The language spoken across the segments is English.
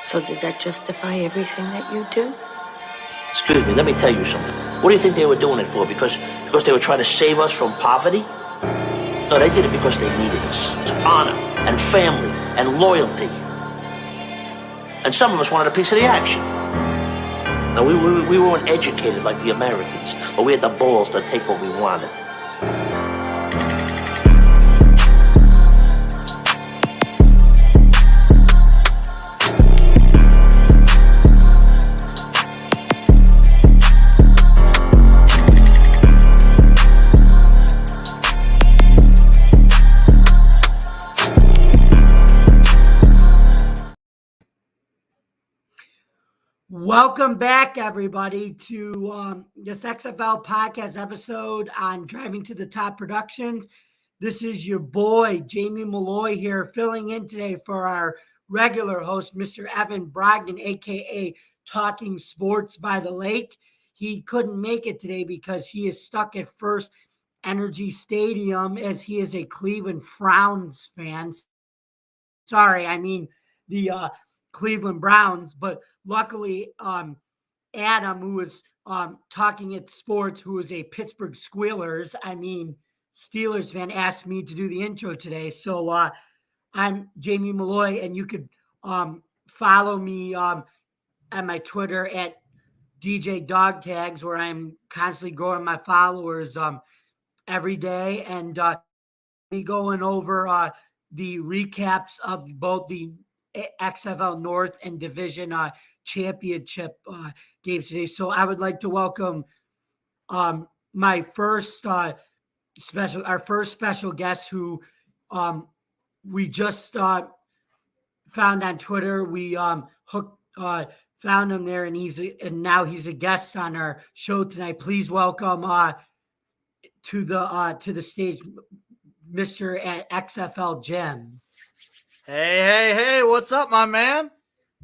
So does that justify everything that you do? Excuse me, let me tell you something. What do you think they were doing it for? Because they were trying to save us from poverty? No, they did it because they needed us. It's honor and family and loyalty. And some of us wanted a piece of the action. Now, we weren't educated like the Americans, but we had the balls to take what we wanted. Welcome back, everybody, to this XFL podcast episode on Driving to the Top Productions. This is your boy, Jamie Malloy, here, filling in today for our regular host, Mr. Evan Brogdon, a.k.a. Talking Sports by the Lake. He couldn't make it today because he is stuck at First Energy Stadium as he is a Cleveland Browns fan. Sorry, I mean the Cleveland Browns, but luckily, Adam, who was talking at sports, who is a Pittsburgh Steelers fan, asked me to do the intro today. So I'm Jamie Malloy, and you could follow me at my Twitter at DJ Dog Tags, where I'm constantly growing my followers every day, and be going over the recaps of both the XFL North and Division championship games today. So I would like to welcome our first special guest, who we just found on Twitter. We found him there, and now he's a guest on our show tonight. Please welcome to the stage, Mr. at XFL Jim. Hey, what's up, my man?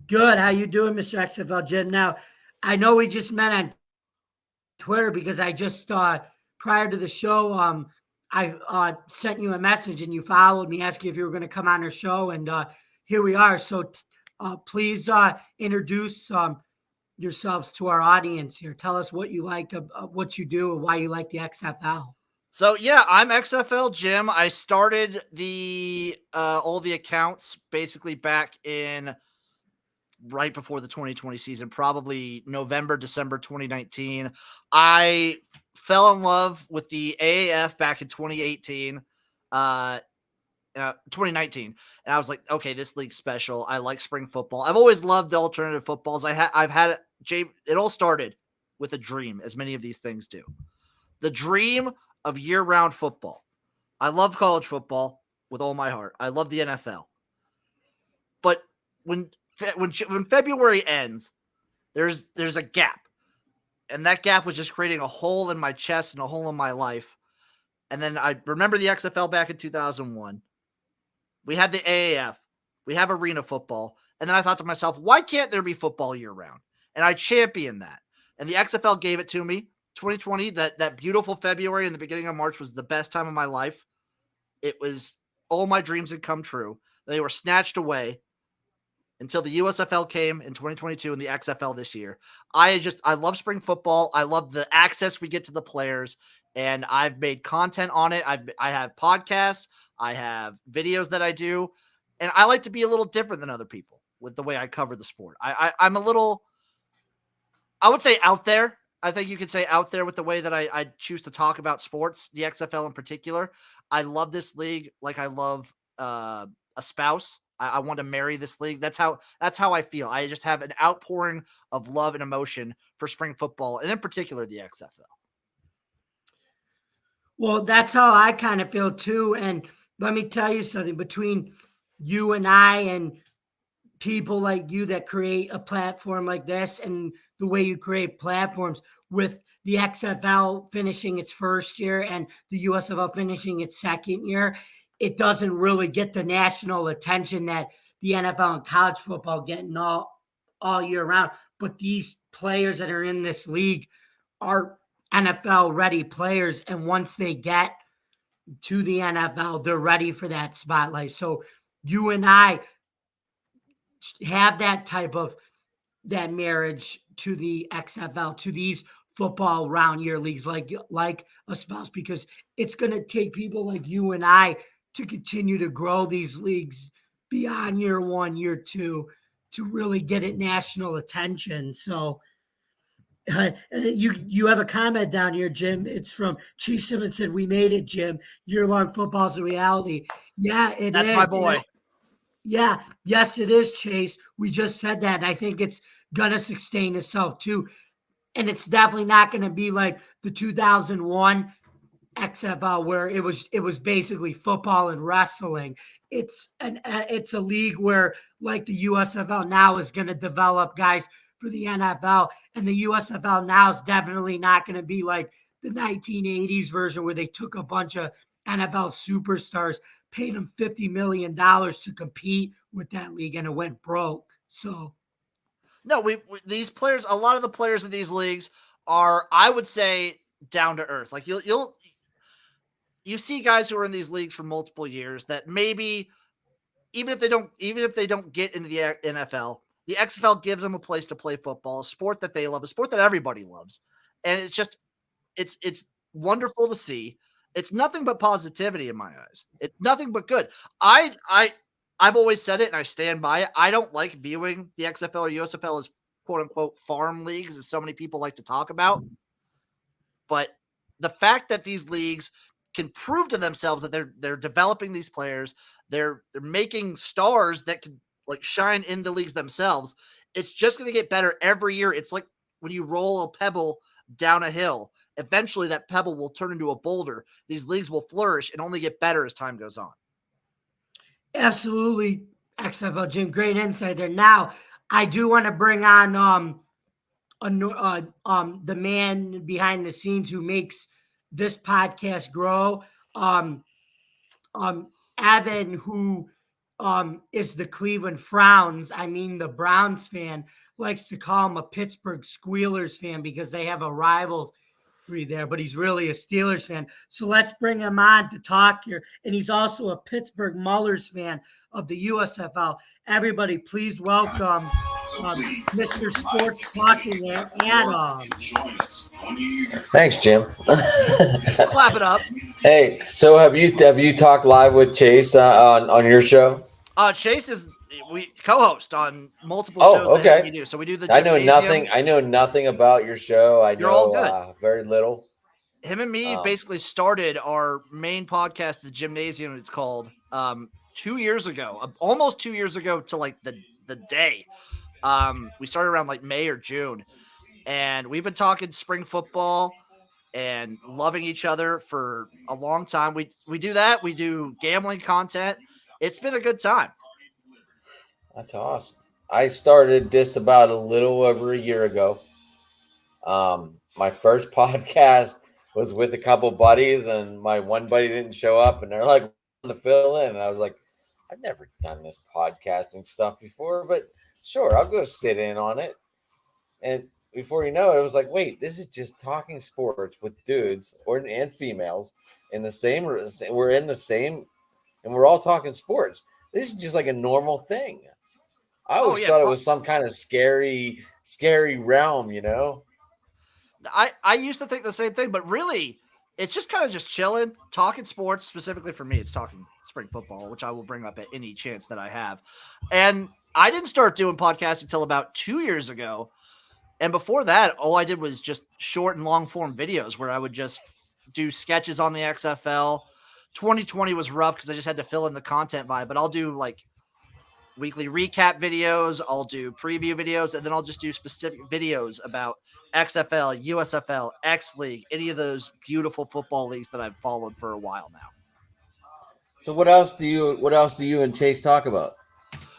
Good. How you doing, Mr. XFL Jim? Now, I know we just met on Twitter because I just, prior to the show, I sent you a message and you followed me asking if you were going to come on our show, and here we are. So please introduce yourselves to our audience here. Tell us what you like, what you do, and why you like the XFL. So yeah, I'm XFL Jim. I started the all the accounts basically back in right before the 2020 season, probably November, December 2019. I fell in love with the AAF back in 2019, and I was like, okay, this league's special. I like spring football. I've always loved the alternative footballs. It all started with a dream, as many of these things do. The dream of year-round football. I love college football with all my heart. I love the NFL. But when February ends, there's a gap. And that gap was just creating a hole in my chest and a hole in my life. And then I remember the XFL back in 2001. We had the AAF. We have arena football. And then I thought to myself, why can't there be football year-round? And I championed that. And the XFL gave it to me. 2020, that beautiful February and the beginning of March was the best time of my life. It was all my dreams had come true. They were snatched away until the USFL came in 2022 and the XFL this year. I love spring football. I love the access we get to the players, and I've made content on it. I have podcasts. I have videos that I do, and I like to be a little different than other people with the way I cover the sport. I'm a little, I would say, out there. I think you could say out there with the way that I choose to talk about sports, the XFL in particular. I love this league like I love a spouse. I want to marry this league. That's how I feel. I just have an outpouring of love and emotion for spring football, and in particular the XFL. Well, that's how I kind of feel too. And let me tell you something, between you and I and people like you that create a platform like this, and the way you create platforms with the XFL finishing its first year and the USFL finishing its second year, it doesn't really get the national attention that the NFL and college football getting all year round. But these players that are in this league are NFL ready players. And once they get to the NFL, they're ready for that spotlight. So you and I have that type of that marriage to the XFL, to these football round year leagues like a spouse, because it's going to take people like you and I to continue to grow these leagues beyond year one, year two, to really get it national attention. So you have a comment down here, Jim. It's from Chase Simmons, said, "We made it, Jim. Year-long football's a reality." Yeah, it is. That's my boy. Yeah, yes, it is, Chase. We just said that, and I think it's gonna sustain itself too. And it's definitely not going to be like the 2001 XFL where it was basically football and wrestling. It's a league where, like, the USFL now is going to develop guys for the NFL, and the USFL now is definitely not going to be like the 1980s version where they took a bunch of NFL superstars, paid them $50 million to compete with that league, and it went broke. So no, these players, a lot of the players in these leagues are, I would say, down to earth. Like you see guys who are in these leagues for multiple years that maybe even if they don't get into the NFL, the XFL gives them a place to play football, a sport that they love, a sport that everybody loves. And it's just it's wonderful to see. It's nothing but positivity in my eyes. It's nothing but good. I've always said it and I stand by it. I don't like viewing the XFL or USFL as quote unquote farm leagues, as so many people like to talk about. But the fact that these leagues can prove to themselves that they're developing these players, they're making stars that can like shine in the leagues themselves. It's just going to get better every year. It's like when you roll a pebble down a hill, eventually that pebble will turn into a boulder. These leagues will flourish and only get better as time goes on. Absolutely, XFL Jim, great insight there. Now, I do want to bring on the man behind the scenes who makes this podcast grow. Evan, who is the Cleveland Frowns, I mean the Browns fan, likes to call him a Pittsburgh Squealers fan because they have a rivalry there, but he's really a Steelers fan. So let's bring him on to talk here. And he's also a Pittsburgh Mullers fan of the USFL. Everybody, please welcome Mr. Sports Talking Adam. Thanks, Jim. Clap it up. Hey, so have you talked live with Chase on your show? Chase is we co-host on multiple shows that we do. So we do the Gymnasium. I know nothing about your show. You're all good. Very little. Him and me basically started our main podcast, the Gymnasium, it's called, 2 years ago, almost 2 years ago to like the day. We started around like May or June, and we've been talking spring football and loving each other for a long time. We do that. We do gambling content. It's been a good time. That's awesome. I started this about a little over a year ago. My first podcast was with a couple buddies, and my one buddy didn't show up, and they're like to fill in. And I was like, I've never done this podcasting stuff before, but sure, I'll go sit in on it. And before you know it, it was like, wait, this is just talking sports with dudes and females in the same. We're in the same, and we're all talking sports. This is just like a normal thing. I always thought it was some kind of scary realm, you know? I used to think the same thing, but really, it's just kind of just chilling, talking sports. Specifically for me, it's talking spring football, which I will bring up at any chance that I have. And I didn't start doing podcasting until about 2 years ago. And before that, all I did was just short and long form videos where I would just do sketches on the XFL. 2020 was rough because I just had to fill in the content vibe, but I'll do like weekly recap videos. I'll do preview videos, and then I'll just do specific videos about XFL, USFL, X League, any of those beautiful football leagues that I've followed for a while now. So what else do you and Chase talk about?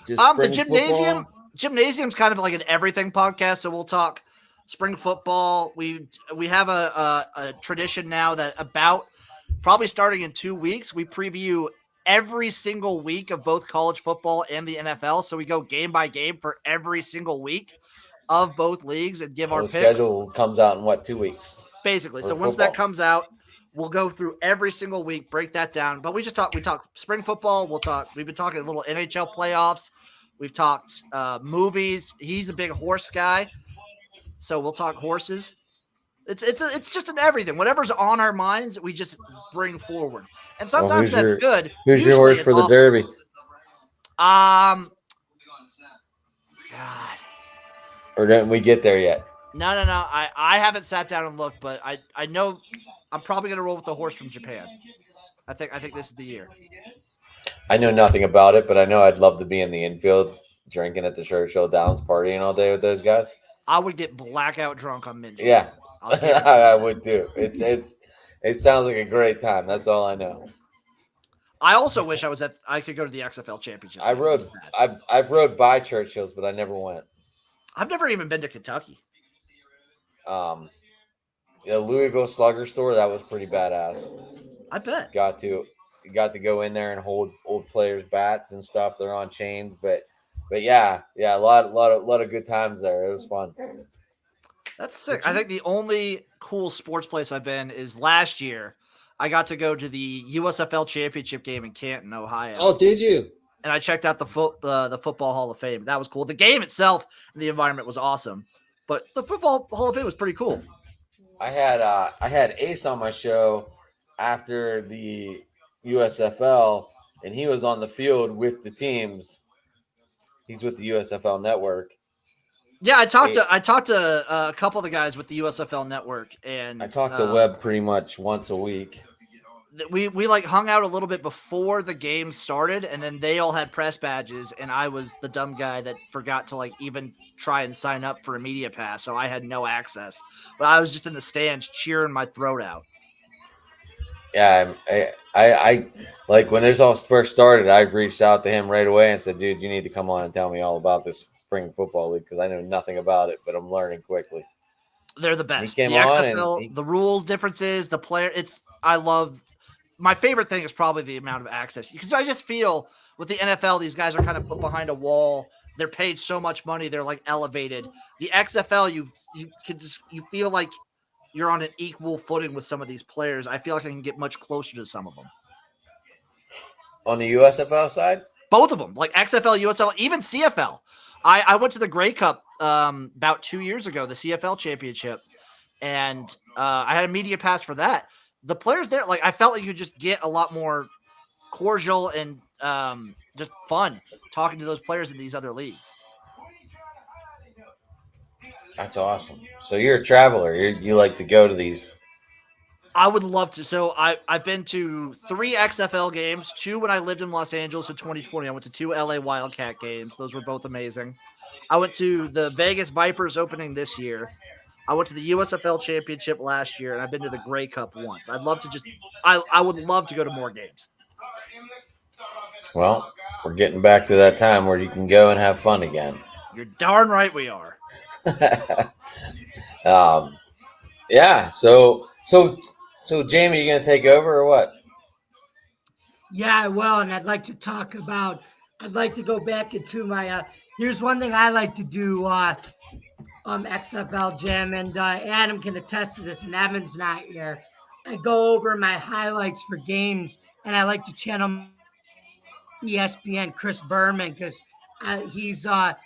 Just the Gymnasium. Football? Gymnasium's kind of like an everything podcast, so we'll talk spring football. We have a tradition now that about probably starting in 2 weeks, we preview every single week of both college football and the NFL. So we go game by game for every single week of both leagues and give our picks. The schedule comes out in 2 weeks? Basically. So once that comes out, we'll go through every single week, break that down. But we talk spring football. We've been talking a little NHL playoffs, We've talked movies. He's a big horse guy, so we'll talk horses. It's just in everything. Whatever's on our minds, we just bring forward. And sometimes that's good. Who's your Usually horse it's for the awful. Derby? God. Or didn't we get there yet? No. I haven't sat down and looked, but I know I'm probably gonna roll with the horse from Japan. I think this is the year. I know nothing about it, but I know I'd love to be in the infield drinking at the Churchill Downs, partying all day with those guys. I would get blackout drunk on Minge. Yeah, I would too. It sounds like a great time. That's all I know. I also wish I could go to the XFL championship. I've rode by Churchill's, but I never went. I've never even been to Kentucky. The Louisville Slugger store, that was pretty badass. I bet. Got to go in there and hold old players' bats and stuff. They're on chains, but yeah, a lot of good times there. It was fun. That's sick. I think the only cool sports place I've been is last year. I got to go to the USFL championship game in Canton, Ohio. Oh, did you? And I checked out the Football Hall of Fame. That was cool. The game itself and the environment was awesome, but the Football Hall of Fame was pretty cool. I had Ace on my show after the USFL, and he was on the field with the teams. He's with the USFL network. Yeah, I talked to a couple of the guys with the USFL network, and I talked to Webb pretty much once a week. We like hung out a little bit before the game started, and then they all had press badges, and I was the dumb guy that forgot to like even try and sign up for a media pass, so I had no access. But I was just in the stands cheering my throat out. Yeah, I like when this all first started, I reached out to him right away and said, "Dude, you need to come on and tell me all about this spring football league because I know nothing about it, but I'm learning quickly." They're the best. He came the on XFL, the rules differences, the player. I love. My favorite thing is probably the amount of access because I just feel with the NFL, these guys are kind of put behind a wall. They're paid so much money. They're like elevated. The XFL, you feel like you're on an equal footing with some of these players. I feel like I can get much closer to some of them. On the USFL side? Both of them, like XFL, USFL, even CFL. I went to the Grey Cup about 2 years ago, the CFL championship, and I had a media pass for that. The players there, like I felt like you could just get a lot more cordial and just fun talking to those players in these other leagues. That's awesome. So you're a traveler. You like to go to these. I would love to. So I've been to 3 XFL games, 2 when I lived in Los Angeles in 2020. I went to 2 LA Wildcat games. Those were both amazing. I went to the Vegas Vipers opening this year. I went to the USFL championship last year, and I've been to the Grey Cup once. I'd love to I would love to go to more games. Well, we're getting back to that time where you can go and have fun again. You're darn right we are. Yeah. So Jamie, you gonna take over or what? Yeah, I will, and I'd like to go back into my. Here's one thing I like to do. XFL Jim, and Adam can attest to this, and Evan's not here. I go over my highlights for games, and I like to channel ESPN Chris Berman because he's the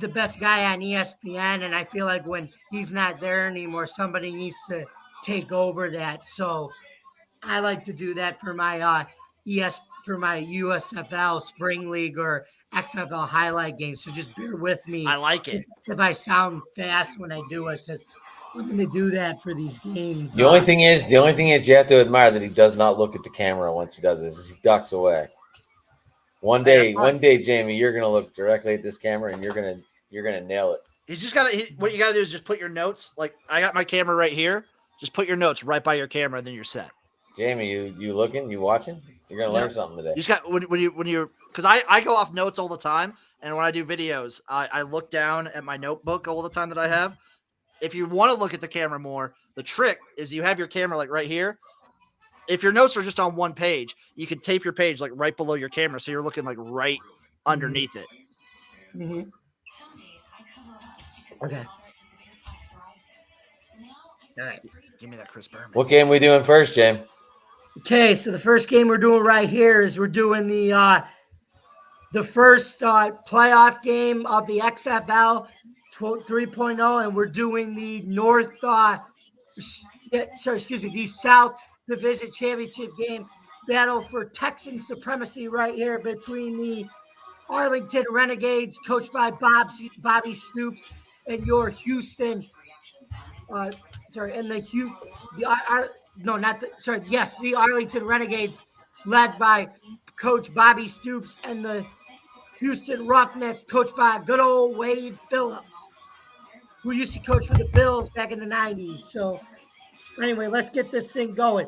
best guy on ESPN, and I feel like when he's not there anymore, somebody needs to take over that. So I like to do that for my for my USFL Spring League or XFL highlight games. So just bear with me. I like it. If I sound fast when I do it, because I'm going to do that for these games. The only thing is you have to admire that he does not look at the camera once he does this. He ducks away. One day, Jamie, you're gonna look directly at this camera and you're gonna nail it. He's just what you gotta do is just put your notes. Like I got my camera right here. Just put your notes right by your camera, and then you're set. Jamie, you looking? You watching? You're gonna learn something today. You just got when you're because I go off notes all the time, and when I do videos, I look down at my notebook all the time that I have. If you want to look at the camera more, the trick is you have your camera like right here. If your notes are just on one page, you can tape your page like right below your camera, so you're looking like right underneath it. Mm-hmm. Okay. All right. Give me that Chris Berman. What game we doing first, James? Okay, so the first game we're doing right here is we're doing the the first playoff game of the XFL 3.0, and we're doing the the South Division Championship game battle for Texan supremacy right here between the Arlington Renegades, coached by Bobby Stoops, and your Houston. The Arlington Renegades, led by Coach Bobby Stoops, and the Houston Roughnecks, coached by good old Wade Phillips, who used to coach for the Bills back in the 90s. So anyway, let's get this thing going.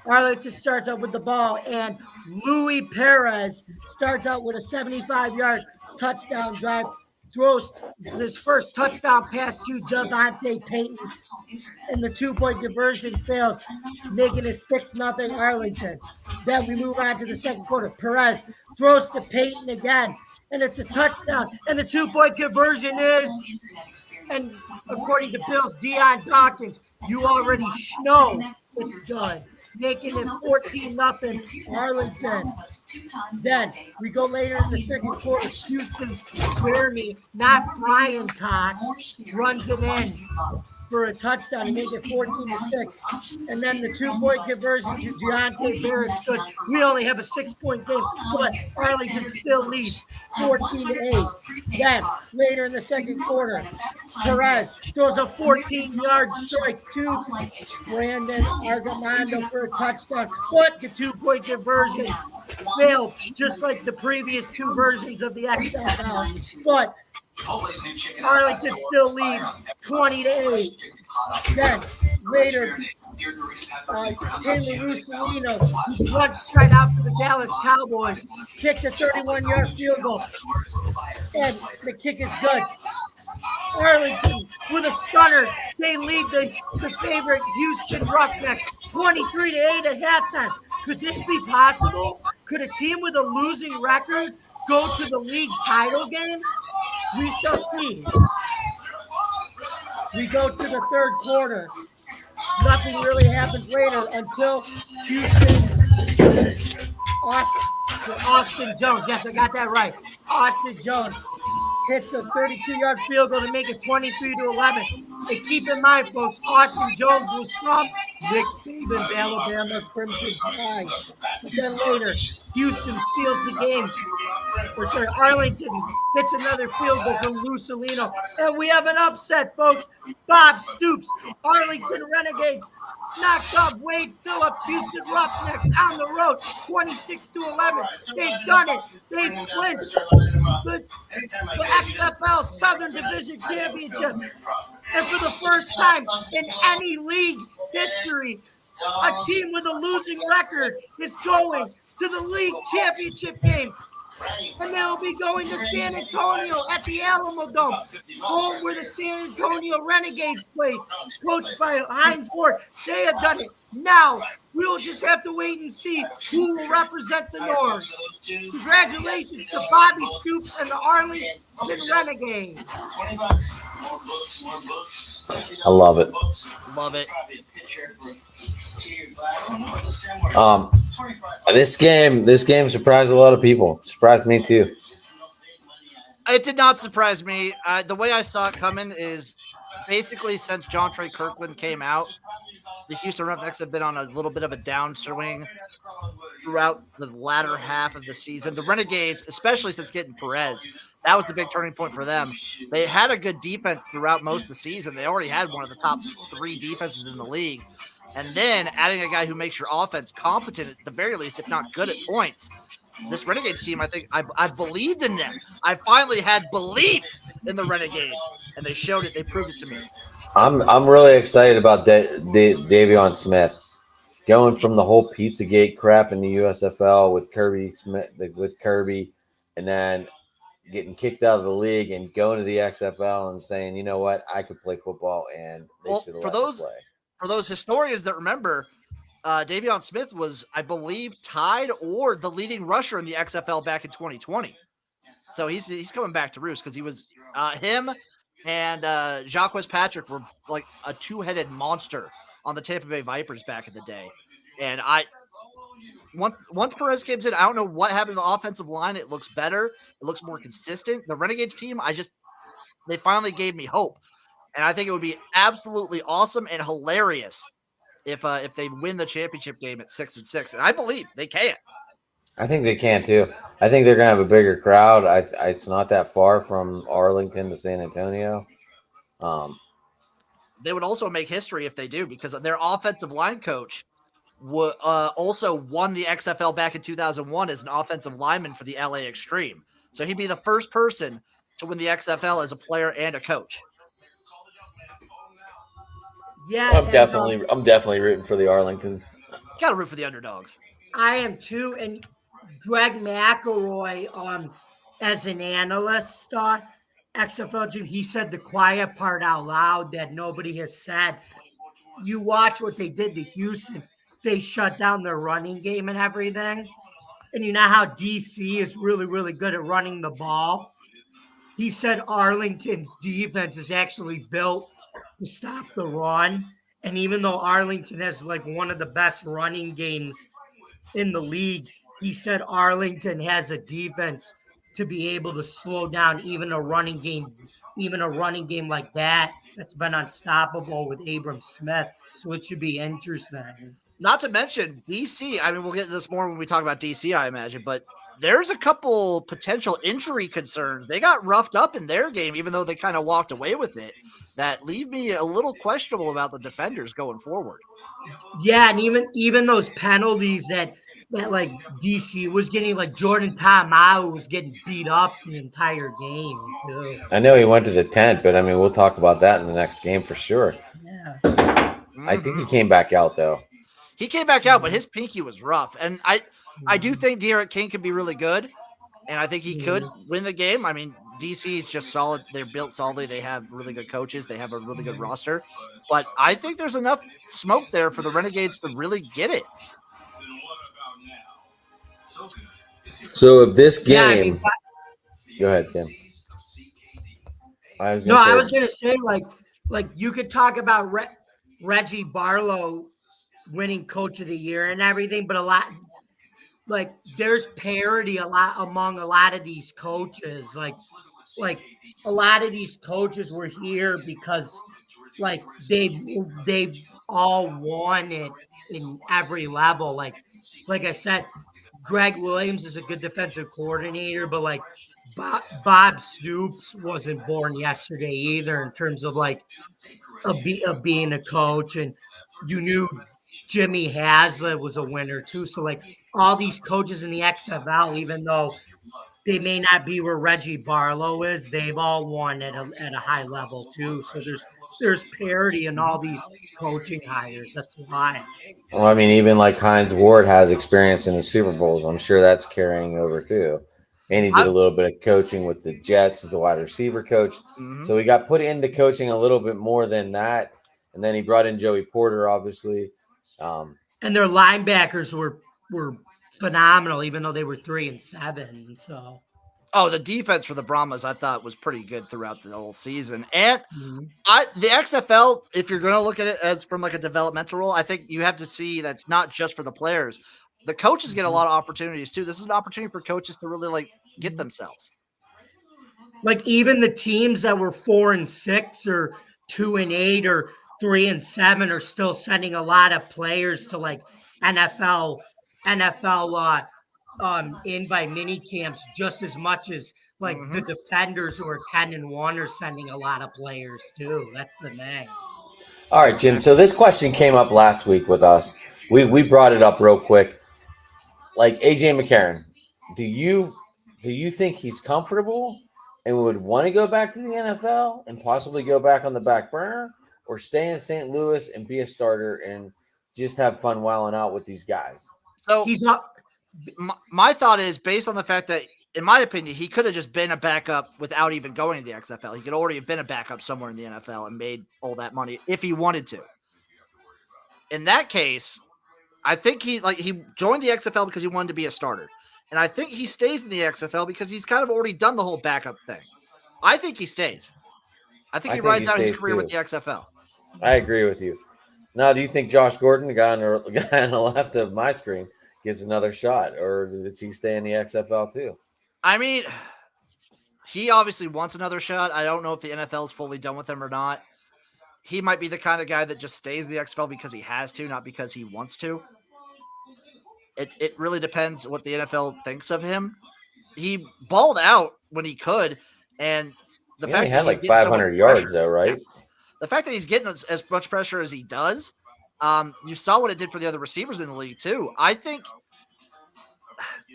Arlington starts out with the ball, and Louis Perez starts out with a 75-yard touchdown drive, throws his first touchdown pass to Javante Payton, and the 2-point conversion fails, making it 6-0 Arlington. Then we move on to the second quarter. Perez throws to Payton again, and it's a touchdown, and the 2-point conversion is, and according to Bill's Deion Dawkins, you already know it's good, making it 14-0 Arlington. Then we go later in the second quarter. Houston's Jeremy, not Brian Cox, runs it in for a touchdown to make it 14-6. And then the 2-point conversion to Deontay Barrett's good. We only have a 6-point game, but Arlington still leads 14-8. Then later in the second quarter, Perez throws a 14-yard strike to Brandon Argamando for a touchdown, but the 2-point conversion failed, just like the previous two versions of the XFL. But Arlington still leads 20-8. Then later, Henry Russolino, who once tried out for the Dallas Cowboys, kicked a 31-yard field goal, and the kick is good. Arlington with a stunner. They lead the favorite Houston Roughnecks 23-8 at halftime. Could this be possible? Could a team with a losing record go to the league title game? We shall see. We go to the third quarter. Nothing really happens later until Austin Jones. Yes, I got that right. Austin Jones hits a 32-yard field goal to make it 23-11. And keep in mind, folks, Austin Jones was from Nick Saban's Alabama Crimson Tide. But then later, Houston seals the game. Arlington hits another field goal from Russolino. And we have an upset, folks. Bob Stoops, Arlington Renegades, knocked up Wade Phillips, Houston Roughnecks on the road, 26-11. They've done it. They've clinched the XFL Southern Division Championship. And for the first time in any league history, a team with a losing record is going to the league championship game. And they'll be going to San Antonio at the Alamo Dome, home where the San Antonio Renegades played, coached by Hines Ward. They have done it. Now, we will just have to wait and see who will represent the North. Congratulations to Bobby Stoops and the Arlington Renegades. I love it. Love it. This game surprised a lot of people. Surprised me too. It did not surprise me. The way I saw it coming is basically since John Trey Kirkland came out, the Houston Roughnecks have been on a little bit of a downswing throughout the latter half of the season. The Renegades, especially since getting Perez, that was the big turning point for them. They had a good defense throughout most of the season. They already had one of the top 3 defenses in the league. And then adding a guy who makes your offense competent at the very least, if not good at points. This Renegades team, I think I believed in them. I finally had belief in the Renegades, and they showed it. They proved it to me. I'm really excited about Davion Smith going from the whole Pizzagate crap in the USFL with Kirby, and then getting kicked out of the league and going to the XFL and saying, you know what, I could play football, and they should let me play. For those historians that remember, Davion Smith was, I believe, tied or the leading rusher in the XFL back in 2020. So he's coming back to roost because he was him and Jacques Patrick were like a 2-headed monster on the Tampa Bay Vipers back in the day. And once Perez came in, I don't know what happened to the offensive line. It looks better. It looks more consistent. The Renegades team, they finally gave me hope. And I think it would be absolutely awesome and hilarious if they win the championship game at 6-6. And I believe they can. I think they can too. I think they're gonna have a bigger crowd. It's not that far from Arlington to San Antonio. They would also make history if they do, because their offensive line coach also won the XFL back in 2001 as an offensive lineman for the LA Extreme. So he'd be the first person to win the XFL as a player and a coach. Yeah, I'm definitely rooting for the Arlington. Got to root for the underdogs. I am too. And Greg McElroy, as an analyst, XFL, he said the quiet part out loud that nobody has said. You watch what they did to Houston. They shut down their running game and everything. And you know how DC is really, really good at running the ball. He said Arlington's defense is actually built to stop the run. And even though Arlington has like one of the best running games in the league, he said Arlington has a defense to be able to slow down even a running game like that's been unstoppable with Abram Smith. So it should be interesting. Not to mention DC. I mean, we'll get to this more when we talk about DC, I imagine, but there's a couple potential injury concerns. They got roughed up in their game, even though they kind of walked away with it, that leave me a little questionable about the defenders going forward. Yeah, and even those penalties that like DC was getting, like Jordan Ta'amu was getting beat up the entire game too. I know he went to the tent, but I mean, we'll talk about that in the next game for sure. Yeah. I think he came back out though. He came back out, but his pinky was rough. And I do think De'Aaron King can be really good, and I think he could win the game. I mean, DC is just solid. They're built solidly. They have really good coaches. They have a really good roster. But I think there's enough smoke there for the Renegades to really get it. So if this game, go ahead, Kim. I was going to say, like you could talk about Reggie Barlow winning Coach of the Year and everything, but there's parity among a lot of these coaches. Like a lot of these coaches were here because like they all won it in every level. Like I said, Greg Williams is a good defensive coordinator, but like Bob Stoops wasn't born yesterday either in terms of of being a coach. And you knew Jimmy Haslett was a winner too. So like all these coaches in the XFL, even though they may not be where Reggie Barlow is, they've all won at a high level too. So there's parity in all these coaching hires. That's why. Well, I mean, even like Hines Ward has experience in the Super Bowls. I'm sure that's carrying over too. And he did a little bit of coaching with the Jets as a wide receiver coach. Mm-hmm. So he got put into coaching a little bit more than that. And then he brought in Joey Porter, obviously. And their linebackers were phenomenal, even though they were 3-7. So, the defense for the Brahmas I thought was pretty good throughout the whole season. And the XFL, if you're going to look at it as from like a developmental role, I think you have to see that's not just for the players. The coaches get a lot of opportunities too. This is an opportunity for coaches to really get themselves. Like even the teams that were 4-6 or 2-8 or 3-7 are still sending a lot of players to like NFL invite mini camps just as much as like the defenders who are 10-1 are sending a lot of players too. That's the thing. All right, Jim. So this question came up last week with us. We brought it up real quick. Like AJ McCarron, do you think he's comfortable and would want to go back to the NFL and possibly go back on the back burner, or stay in St. Louis and be a starter and just have fun wilding out with these guys? So he's not. My thought is, based on the fact that, in my opinion, he could have just been a backup without even going to the XFL. He could already have been a backup somewhere in the NFL and made all that money if he wanted to. In that case, I think he joined the XFL because he wanted to be a starter. And I think he stays in the XFL because he's kind of already done the whole backup thing. I think he stays. I think he rides out his career with the XFL. I agree with you. Now, do you think Josh Gordon, the guy on the left of my screen, gets another shot, or does he stay in the XFL too? I mean, he obviously wants another shot. I don't know if the NFL is fully done with him or not. He might be the kind of guy that just stays in the XFL because he has to, not because he wants to. It really depends what the NFL thinks of him. He balled out when he could, and the He fact only that had he's like getting so much 500 yards pressure, though, right? the fact that he's getting as much pressure as he does, you saw what it did for the other receivers in the league too. I think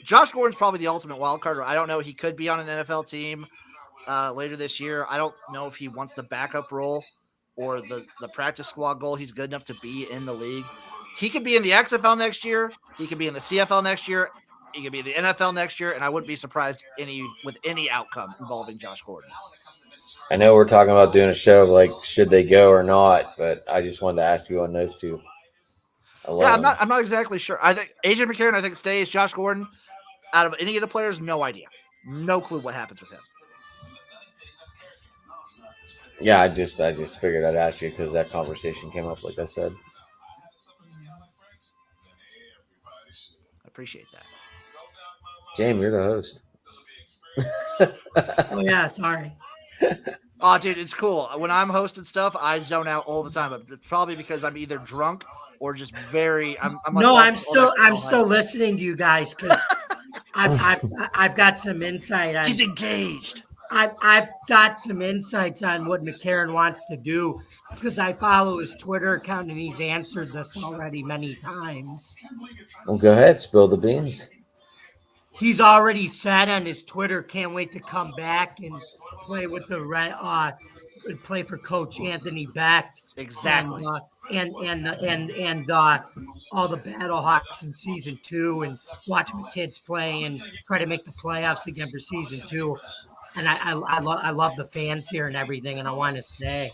Josh Gordon's probably the ultimate wild card. I don't know. He could be on an NFL team later this year. I don't know if he wants the backup role or the practice squad goal. He's good enough to be in the league. He could be in the XFL next year. He could be in the CFL next year. He could be in the NFL next year, and I wouldn't be surprised with any outcome involving Josh Gordon. I know we're talking about doing a show like should they go or not, but I just wanted to ask you on those two. Yeah, I'm not exactly sure. I think AJ McCarron, I think, stays. Josh Gordon, out of any of the players, no idea. No clue what happens with him. Yeah, I just figured I'd ask you because that conversation came up, like I said. I appreciate that. James, you're the host. Oh yeah, sorry. Oh, dude, it's cool. When I'm hosting stuff, I zone out all the time. It's probably because I'm either drunk or just very. I'm like, no, I'm still listening to you guys because I've got some insight on. He's engaged. I've got some insights on what McCarron wants to do because I follow his Twitter account and he's answered this already many times. Well, go ahead, spill the beans. He's already said on his Twitter, can't wait to come back and play with play for Coach Anthony Beck. Exactly. And all the Battlehawks in season 2 and watch my kids play and try to make the playoffs again for season 2. And I love the fans here and everything, and I want to stay.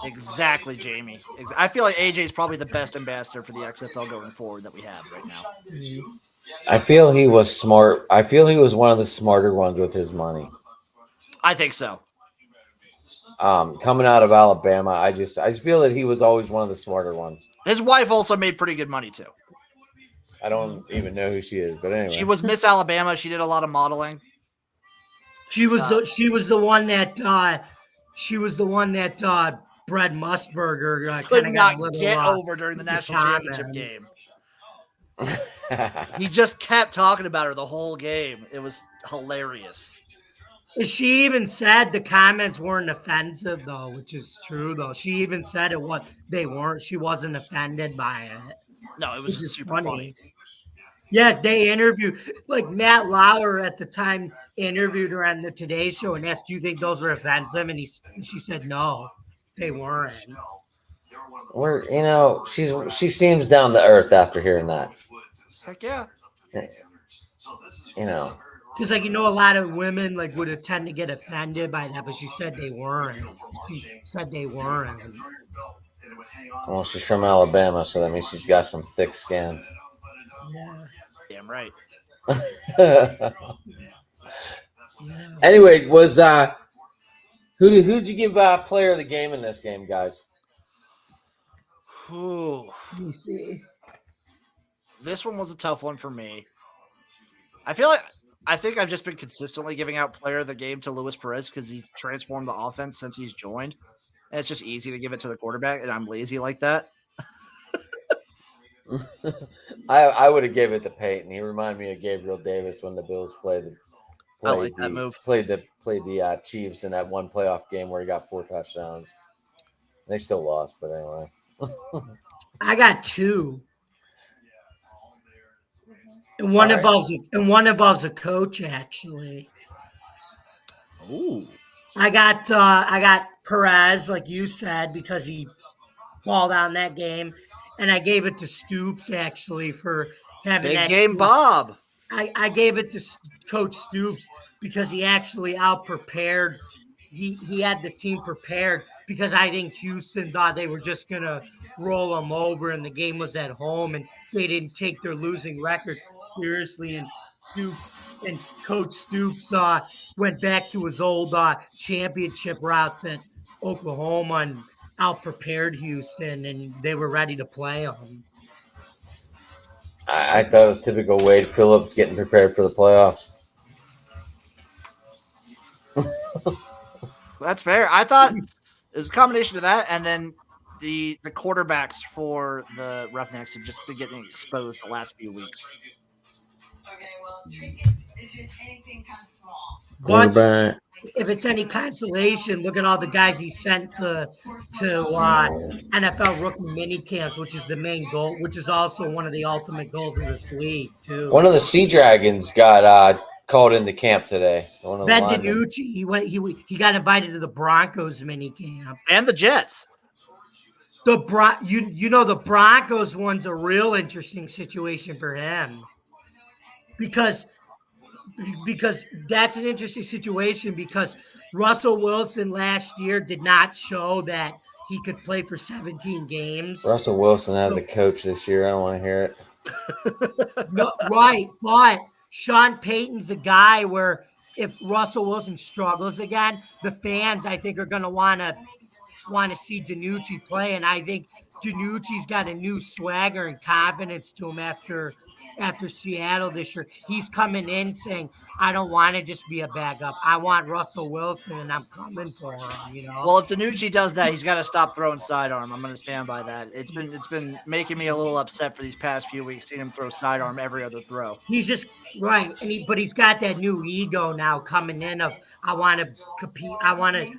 Exactly, Jamie. I feel like AJ is probably the best ambassador for the XFL going forward that we have right now. Mm-hmm. I feel he was smart. I feel he was one of the smarter ones with his money. I think so. Coming out of Alabama, I feel that he was always one of the smarter ones. His wife also made pretty good money too. I don't even know who she is, but anyway, she was Miss Alabama. She did a lot of modeling. She was the one that Brad Musburger could not get over during the national championship game. He just kept talking about her the whole game. It was hilarious. She even said the comments weren't offensive, though, which is true, though. She even said they weren't. She wasn't offended by it. No, it was just super funny. Yeah, they interviewed, like Matt Lauer at the time interviewed her on the Today Show and asked, do you think those were offensive? And she said, no, they weren't. She seems down to earth after hearing that. Heck yeah. Because, a lot of women, would tend to get offended by that, but she said they weren't. Well, she's from Alabama, so that means she's got some thick skin. Yeah. Damn right. Anyway, who'd you give player of the game in this game, guys? Ooh. Let me see. This one was a tough one for me. I think I've just been consistently giving out player of the game to Luis Perez because he's transformed the offense since he's joined. And it's just easy to give it to the quarterback, and I'm lazy like that. I would have gave it to Peyton. He reminded me of Gabriel Davis when the Bills played that move. Played the Chiefs in that one playoff game where he got 4 touchdowns. They still lost, but anyway. I got 2. And one involves a coach, actually. Ooh. I got Perez, like you said, because he balled out in that game. And I gave it to Stoops, actually, for having big game Bob. I gave it to Coach Stoops because he actually out-prepared. He had the team prepared because I think Houston thought they were just going to roll them over and the game was at home and they didn't take their losing record seriously. And Coach Stoops went back to his old championship routes at Oklahoma and out-prepared Houston, and they were ready to play them. I thought it was typical Wade Phillips getting prepared for the playoffs. That's fair. I thought it was a combination of that, and then the quarterbacks for the Roughnecks have just been getting exposed the last few weeks. But Quarterback. if it's any consolation, look at all the guys he sent to NFL rookie mini camps, which is the main goal, which is also one of the ultimate goals of this league too. One of the Sea Dragons got called into camp today. One of the Ben linemen. DiNucci, he got invited to the Broncos mini camp. And the Jets. The Broncos one's a real interesting situation for him because that's an interesting situation because Russell Wilson last year did not show that he could play for 17 games. Russell Wilson as a coach this year. I don't want to hear it. No, right, but Sean Payton's a guy where if Russell Wilson struggles again, the fans I think are going to want to see DiNucci play, and I think DiNucci's got a new swagger and confidence to him after Seattle this year. He's coming in saying, "I don't want to just be a backup. I want Russell Wilson, and I'm coming for him." Well, if DiNucci does that, he's got to stop throwing sidearm. I'm going to stand by that. It's been making me a little upset for these past few weeks, seeing him throw sidearm every other throw. He's just right, but he's got that new ego now coming in of I want to compete. I want to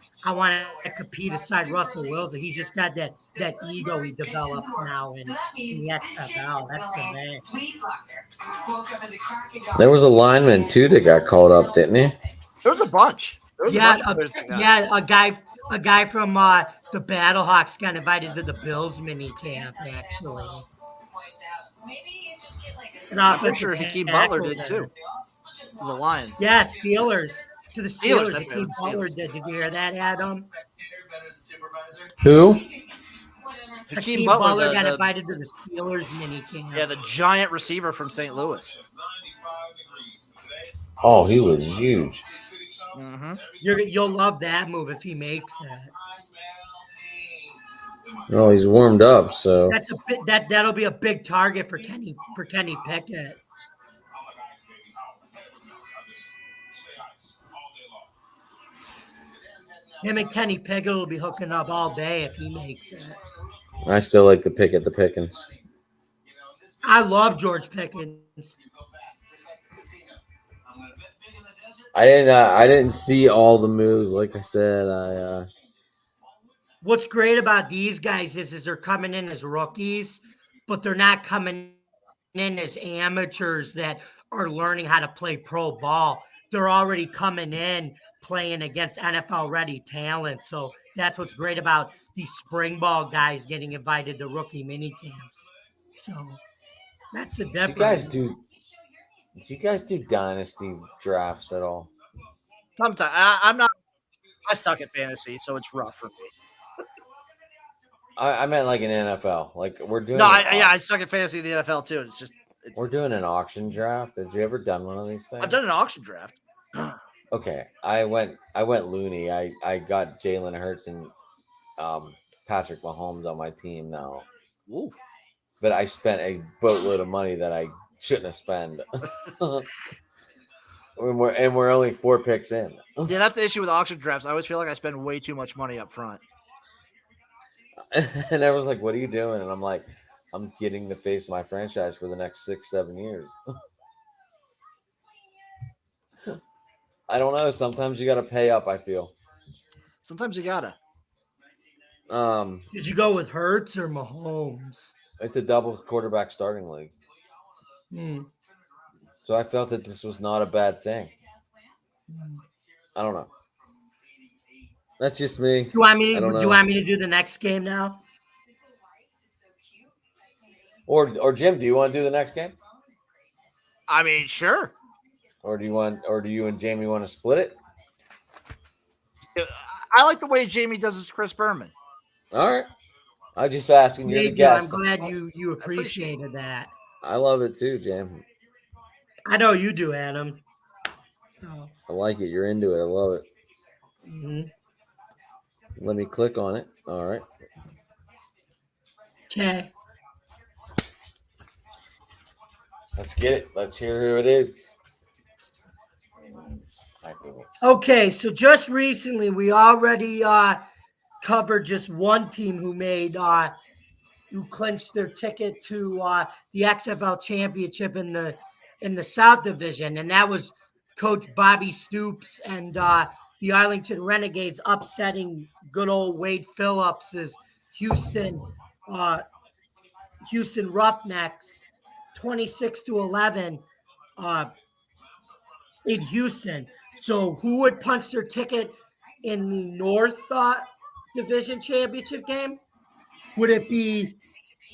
compete aside Russell Wilson. He's just got that ego he developed now in the XFL. That's the man. There was a lineman too that got called up, didn't he? There was a bunch. A guy from the Battlehawks got invited to the Bills mini camp actually. I'm pretty sure Hakeem Butler did too. To the Lions. Yeah, Steelers. To the Steelers. Hakeem Butler did. Did you hear that, Adam? Who? Hakeem Butler got invited to the Steelers mini camp. Yeah, the giant receiver from St. Louis. Oh, he was huge. Mm-hmm. You'll love that move if he makes it. No, he's warmed up, so that'll be a big target for Kenny Pickett. Him and Kenny Pickett will be hooking up all day if he makes it. I still like the pick at the Pickens. I love George Pickens. I didn't see all the moves. Like I said, What's great about these guys is they're coming in as rookies, but they're not coming in as amateurs that are learning how to play pro ball. They're already coming in playing against NFL ready talent. So that's what's great about these spring ball guys getting invited to rookie mini camps. So that's the difference. Do you guys do dynasty drafts at all? Sometimes I'm not. I suck at fantasy, so it's rough for me. I meant like an NFL. Like we're doing. No, I suck at fantasy in the NFL too. We're doing an auction draft. Have you ever done one of these things? I've done an auction draft. Okay, I went loony. I got Jalen Hurts and Patrick Mahomes on my team now. Ooh. But I spent a boatload of money that I shouldn't have spent. We're only 4 picks in. Yeah, that's the issue with auction drafts. I always feel like I spend way too much money up front. And I was like, "What are you doing?" And I'm like, "I'm getting the face of my franchise for the next 6-7 years." I don't know. Sometimes you got to pay up. I feel. Sometimes you gotta. Did you go with Hurts or Mahomes? It's a double quarterback starting league. So I felt that this was not a bad thing. I don't know. That's just me. Do you want me to do the next game now? Or Jim, do you want to do the next game? I mean, sure. Or do you and Jamie want to split it? I like the way Jamie does his Chris Berman. All right. I'm just asking you to guess. I'm glad you appreciated that. I love it too, Jim. I know you do, Adam. So. I like it. You're into it. I love it. Mm-hmm. Let me click on it. All right. Okay. Let's get it. Let's hear who it is. Okay, so just recently we already covered just one team who clinched their ticket to the XFL championship in the South Division, and that was Coach Bobby Stoops and the Arlington Renegades upsetting good old Wade Phillips's Houston Roughnecks 26-11 in Houston. So who would punch their ticket in the North Division championship game? Would it be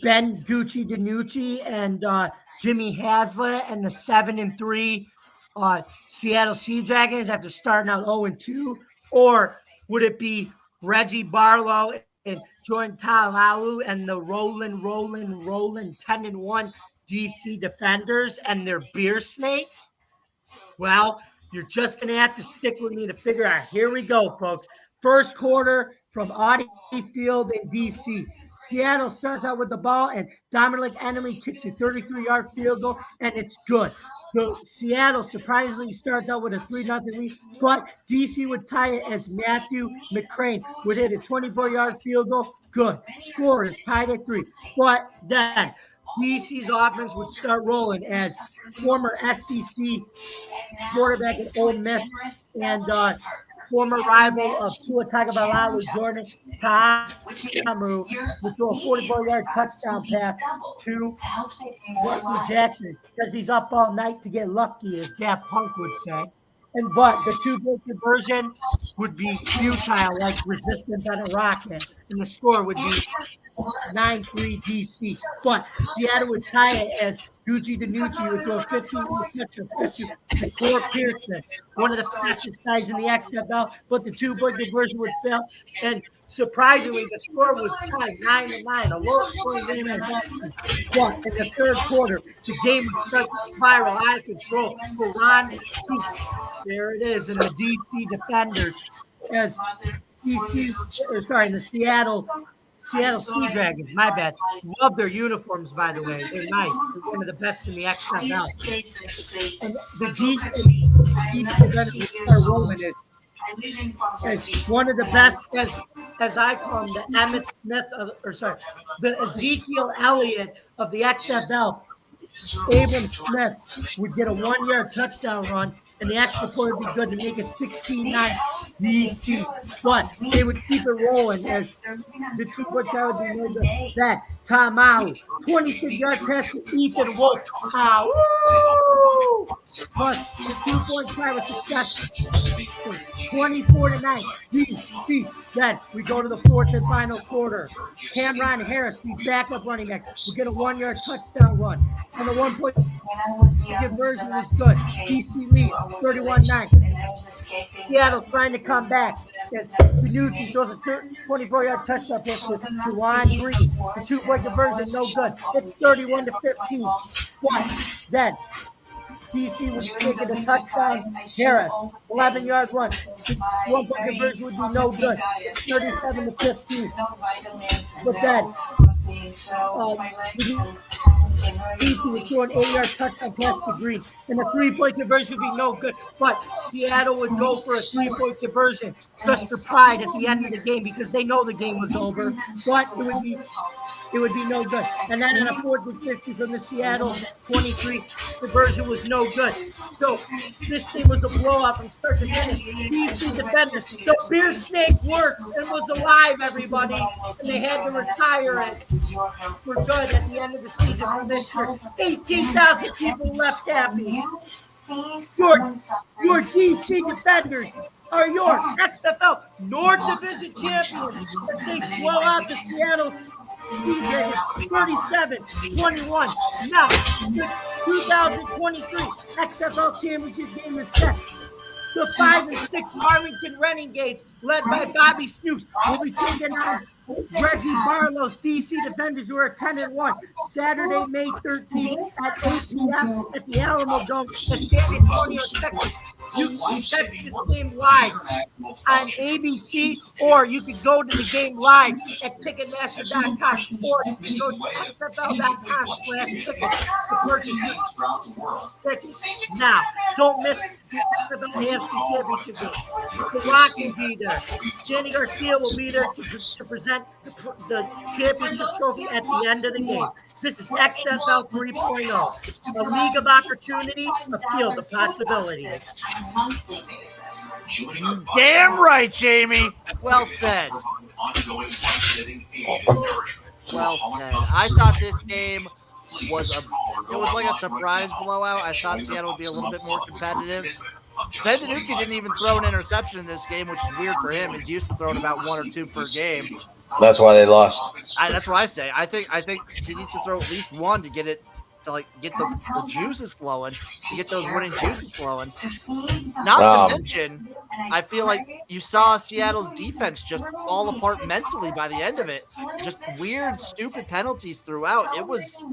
Ben Gucci DiNucci and Jimmy Haslett and the 7-3 Seattle Sea Dragons after starting out 0-2? Or would it be Reggie Barlow and Jordan Talalu and the rolling 10-1 DC Defenders and their beer snake? Well, you're just going to have to stick with me to figure out. Here we go, folks. First quarter from Audi Field in D.C. Seattle starts out with the ball, and Dominic Enemy kicks a 33-yard field goal, and it's good. So Seattle surprisingly starts out with a 3-0 lead, but D.C. would tie it as Matthew McCrane would hit a 24-yard field goal. Good. Score is tied at 3. But then D.C.'s offense would start rolling as former SEC quarterback at Ole Miss and former rival of Tua Tagovailoa, Jordan Ta'amu, would throw a 44-yard touchdown pass to Justin Jackson because he's up all night to get lucky, as Daft Punk would say. But the 2-point conversion would be futile, like resistance on a rocket, and the score would be 9-3 DC. But Seattle would tie it as Gucci DiNucci would throw 15 to Core Pearson, one of the fastest guys in the XFL, but the 2-point conversion would fail. And surprisingly, the score was tied 9-9, a low-scoring game at best. But in the third quarter, the game would start to spiral out of control for Ron Stoops. There it is in the DC Defenders as the Seattle Sea Dragons. My bad. Love their uniforms, by the way. They're nice. They're one of the best in the XFL. And the DC are rolling it. It's one of the best, as I call him, the Emmitt Smith, the Ezekiel Elliott of the XFL. Abram Smith would get a 1-yard touchdown run, and the extra point would be good to make it 16-9 DC. But they would keep it rolling as the 2-point try would be made to that. Timeout. 26-yard pass to Ethan Wolf. But the 2-point try was successful. 24-9 DC. Then we go to the fourth and final quarter. Cameron Harris, the backup running back, will get a 1-yard touchdown run. And the 1-point conversion was good. DC lead 31-9. Seattle trying to come back as DiNucci throws a 24-yard touchdown pass to Juwan Green. The 2-point conversion, no good. It's 31-15. But then DC would take it a touchdown. Harris, 11-yard run. The 1-point conversion would be no good. 37-15. But then DC would throw an 8-yard touchdown pass to Green, and the 3-point conversion would be no good. But Seattle would go for a 3-point conversion just for pride at the end of the game because they know the game was over. But it would be no good. And then on a 4th and 50 from the Seattle 23, conversion was no good. So this thing was a blowout from start to finish. DC Defenders, the beer snake works and was alive, everybody. And they had to retire it for good at the end of the season for this year. 18,000 people left happy. Your DC Defenders are your XFL North Division champions as they blow out the Seattle Seahawks 37-21. Now, the 2023 XFL Championship game is set. The 5-6 Arlington Renegades led by Bobby Snoops, will be taking on Reggie Barlow's DC Defenders, who are 10-1. Saturday, May 13th at 8 p.m. at the Alamo Dome in San Antonio, Texas. You can catch this game live on ABC, or you could go to the game live at Ticketmaster.com, or you can go to XFL.com/tickets to purchase your tickets. Now, don't miss the XFL AFC Championship game. The Rock will be there. Danny Garcia will be there to present the championship trophy at the end of the game. This is XFL 3.0, a league of opportunity, a field of possibilities. Damn right, Jamie. Well said. Well said. I thought this game was like a surprise blowout. I thought Seattle would be a little bit more competitive. Ben DiNucci didn't even throw an interception in this game, which is weird for him. He's used to throwing about 1 or 2 per game. That's why they lost. That's what I say. I think he needs to throw at least 1 to get it to get the juices flowing, to get those winning juices flowing. Not to mention, I feel like you saw Seattle's defense just fall apart mentally by the end of it. Just weird, stupid penalties throughout. It was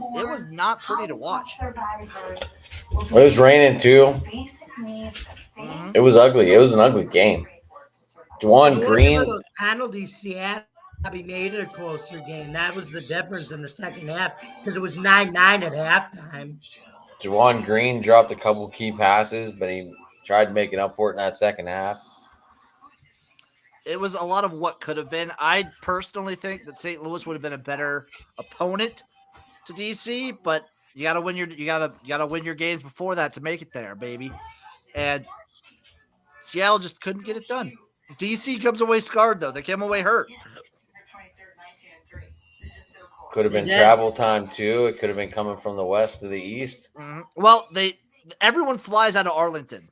not pretty to watch. It was raining too. Mm-hmm. It was ugly. It was an ugly game. Juwan Green. Those penalties, Seattle made it a closer game. That was the difference in the second half because it was 9-9 at halftime. Juwan Green dropped a couple key passes, but he tried making up for it in that second half. It was a lot of what could have been. I personally think that St. Louis would have been a better opponent to DC, but you gotta win your games before that to make it there, baby. And Seattle just couldn't get it done. DC comes away scarred though. They came away hurt. Could have been travel time too. It could have been coming from the west to the east. Mm-hmm. Well, everyone flies out of Arlington.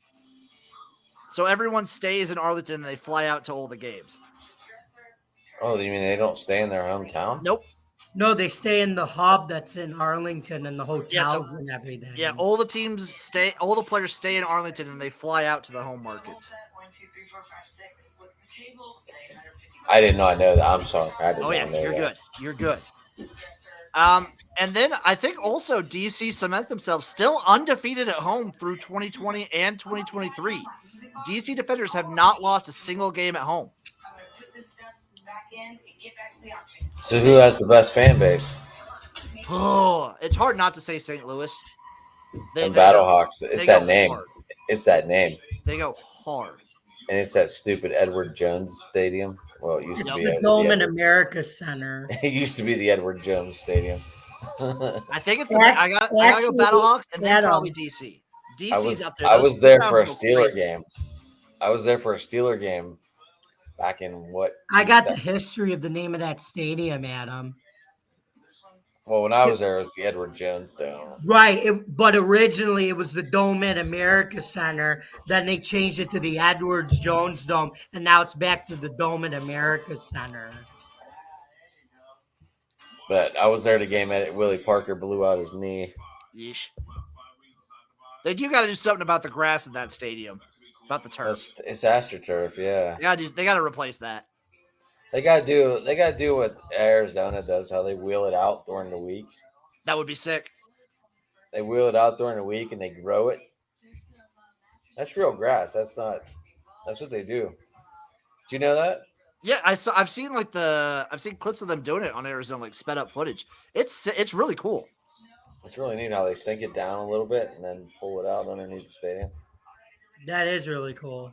So everyone stays in Arlington and they fly out to all the games. Oh, you mean they don't stay in their hometown? Nope. No, they stay in the hub that's in Arlington and the hotels and everything. Yeah, all the players stay in Arlington and they fly out to the home markets. I did not know that. I'm sorry. You're good. And then I think also DC cements themselves still undefeated at home through 2020 and 2023. DC Defenders have not lost a single game at home. So who has the best fan base? Oh, it's hard not to say St. Louis. And Battlehawks. It's that name. Hard. It's that name. They go hard. And it's that stupid Edward Jones Stadium. Well, it used to be the Dome in America Center. It used to be the Edward Jones Stadium. I think it's I gotta go Battlehawks and then probably DC. DC's up there. I was there for a Steeler game. I was there for a Steeler game back in what? I got the history of the name of that stadium, Adam. Well, when I was there, it was the Edward Jones Dome. Right, but originally it was the Dome at America Center. Then they changed it to the Edwards Jones Dome, and now it's back to the Dome at America Center. But I was there the game at Willie Parker blew out his knee. Yeesh. They do got to do something about the grass in that stadium, about the turf. It's AstroTurf, yeah. They got to replace that. They gotta do what Arizona does, how they wheel it out during the week. That would be sick. They wheel it out during the week and they grow it. That's real grass. That's what they do. Do you know that? Yeah, I've seen clips of them doing it on Arizona, like sped up footage. It's really cool. It's really neat how they sink it down a little bit and then pull it out underneath the stadium. That is really cool.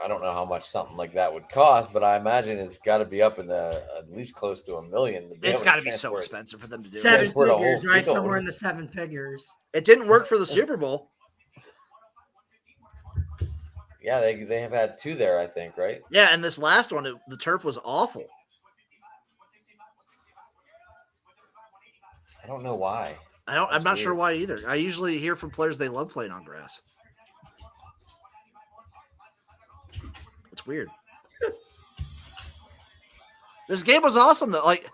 I don't know how much something like that would cost, but I imagine it's got to be up in the at least close to $1 million. It's got to be so expensive for them to do. 7 figures, right? Somewhere in the 7 figures. It didn't work for the Super Bowl. Yeah, they have had 2 there, I think, right? Yeah, and this last one, the turf was awful. I don't know why. I'm not sure why either. I usually hear from players they love playing on grass. It's weird. This game was awesome though. Like,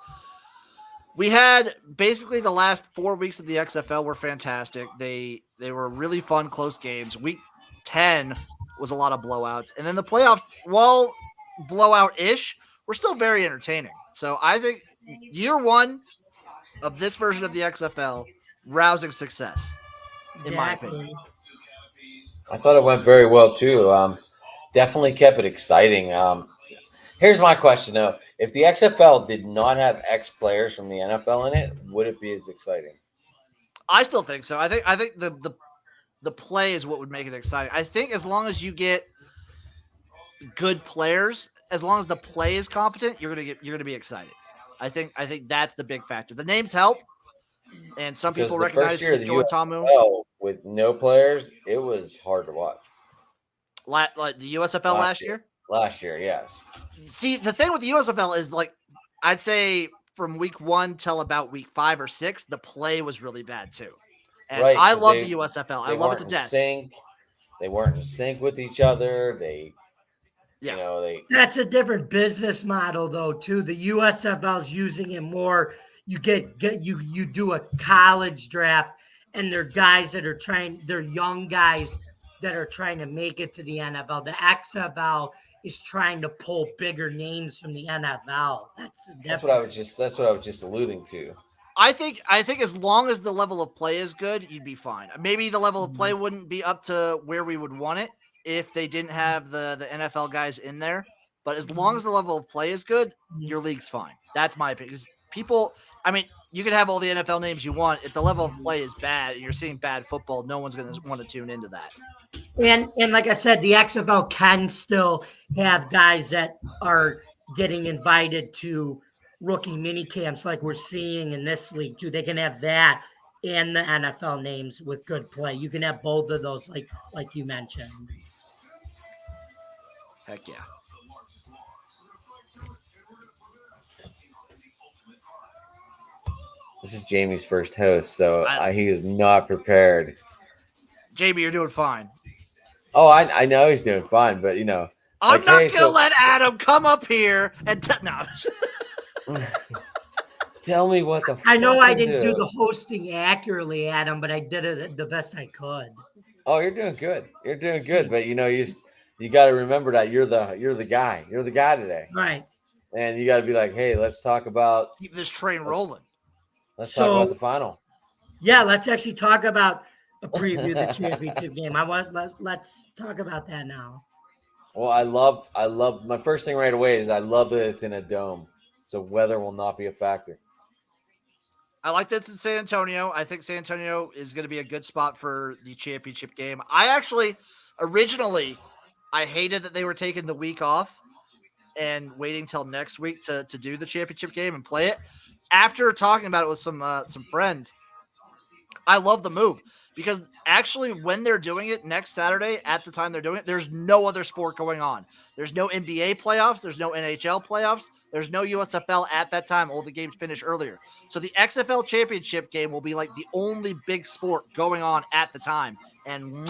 we had basically the last 4 weeks of the XFL were fantastic. They were really fun, close games. Week 10 was a lot of blowouts. And then the playoffs, while blowout-ish, were still very entertaining. So I think year one of this version of the XFL, rousing success, in my opinion. I thought it went very well too. Definitely kept it exciting. Here's my question though: if the XFL did not have X players from the NFL in it, would it be as exciting? I still think so. I think the play is what would make it exciting. I think as long as you get good players, as long as the play is competent, you're gonna be excited. I think that's the big factor. The names help, and some Because people the recognize first year of the Jordan Tamu. USFL with no players, it was hard to watch. Like the USFL last year. Last year, yes. See, the thing with the USFL is like, I'd say from week 1 till about week 5 or 6, the play was really bad too. And Right, I love the USFL. I love it to death. They weren't in sync with each other. That's a different business model though too. The USFL is using it more. You you do a college draft, and they're guys that are they're young guys that are trying to make it to the NFL. The XFL is trying to pull bigger names from the NFL. That's what I was just alluding to. I think as long as the level of play is good, you'd be fine. Maybe the level of play wouldn't be up to where we would want it if they didn't have the NFL guys in there. But as long as the level of play is good, your league's fine. That's my opinion. People, I mean, you can have all the NFL names you want. If the level of play is bad and you're seeing bad football, no one's going to want to tune into that. And like I said, the XFL can still have guys that are getting invited to rookie mini camps like we're seeing in this league too. They can have that and the NFL names with good play. You can have both of those like you mentioned. Heck yeah. This is Jamie's first host, so he is not prepared. Jamie, you're doing fine. Oh, I know he's doing fine, but I'm not going to let Adam come up here and no. Tell me what the. I know I didn't do the hosting accurately, Adam, but I did it the best I could. Oh, you're doing good. You're doing good, but you got to remember that you're the guy. You're the guy today, right? And you got to be like, hey, let's talk about keep this train rolling. Let's talk about the final. Yeah, let's actually talk about a preview of the championship game. Let's talk about that now. Well, I love my first thing right away is I love that it's in a dome, so weather will not be a factor. I like that it's in San Antonio. I think San Antonio is going to be a good spot for the championship game. I actually, originally, I hated that they were taking the week off and waiting till next week to do the championship game and play it. After talking about it with some friends, I love the move because actually when they're doing it next Saturday at the time they're doing it, there's no other sport going on. There's no NBA playoffs. There's no NHL playoffs. There's no USFL at that time. All the games finish earlier. So the XFL championship game will be like the only big sport going on at the time. And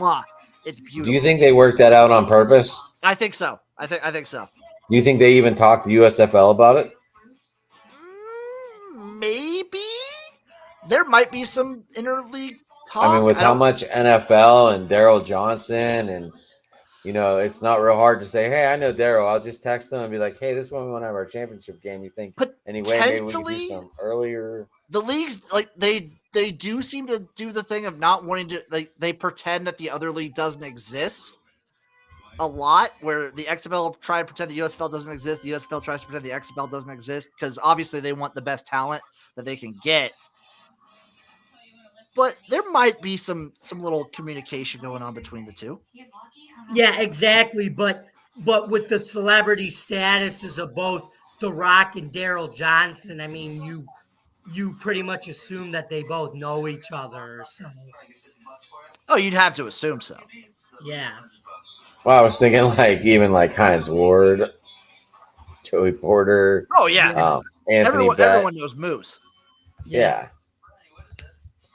it's beautiful. Do you think they worked that out on purpose? I think so. I think so. You think they even talked to USFL about it? Maybe. There might be some interleague talk. I mean, with how much NFL and Daryl Johnson and, it's not real hard to say, hey, I know Daryl. I'll just text him and be like, hey, this is when we want to have our championship game. You think anyway, maybe we can do some earlier. The leagues, like they do seem to do the thing of not wanting to, they pretend that the other league doesn't exist a lot, where the XFL try to pretend the USFL doesn't exist. The USFL tries to pretend the XFL doesn't exist because obviously they want the best talent that they can get. But there might be some little communication going on between the two. Yeah, exactly. But with the celebrity statuses of both The Rock and Daryl Johnson, I mean, you pretty much assume that they both know each other. So. Oh, you'd have to assume so. Yeah. Well, I was thinking even Hines Ward, Joey Porter. Oh yeah, Anthony. Everyone knows Moose. Yeah.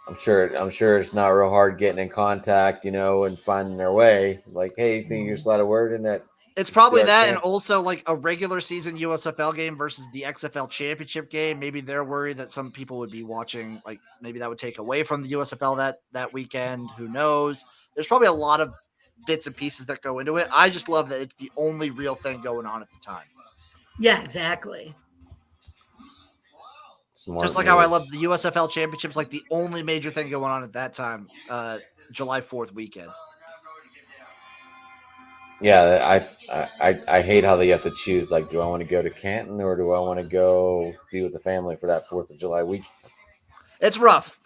I'm sure it's not real hard getting in contact, and finding their way. Like, hey, you think you just let a word in that? It's probably that, and also like a regular season USFL game versus the XFL championship game. Maybe they're worried that some people would be watching. Like, maybe that would take away from the USFL that weekend. Who knows? There's probably a lot of bits and pieces that go into it. I just love that it's the only real thing going on at the time. Yeah, exactly. Smart Just like how I move. love the USFL Championships, like the only major thing going on at that time, July 4th weekend. Yeah, I hate how they have to choose. Like, do I want to go to Canton or do I want to go be with the family for that 4th of July week? It's rough.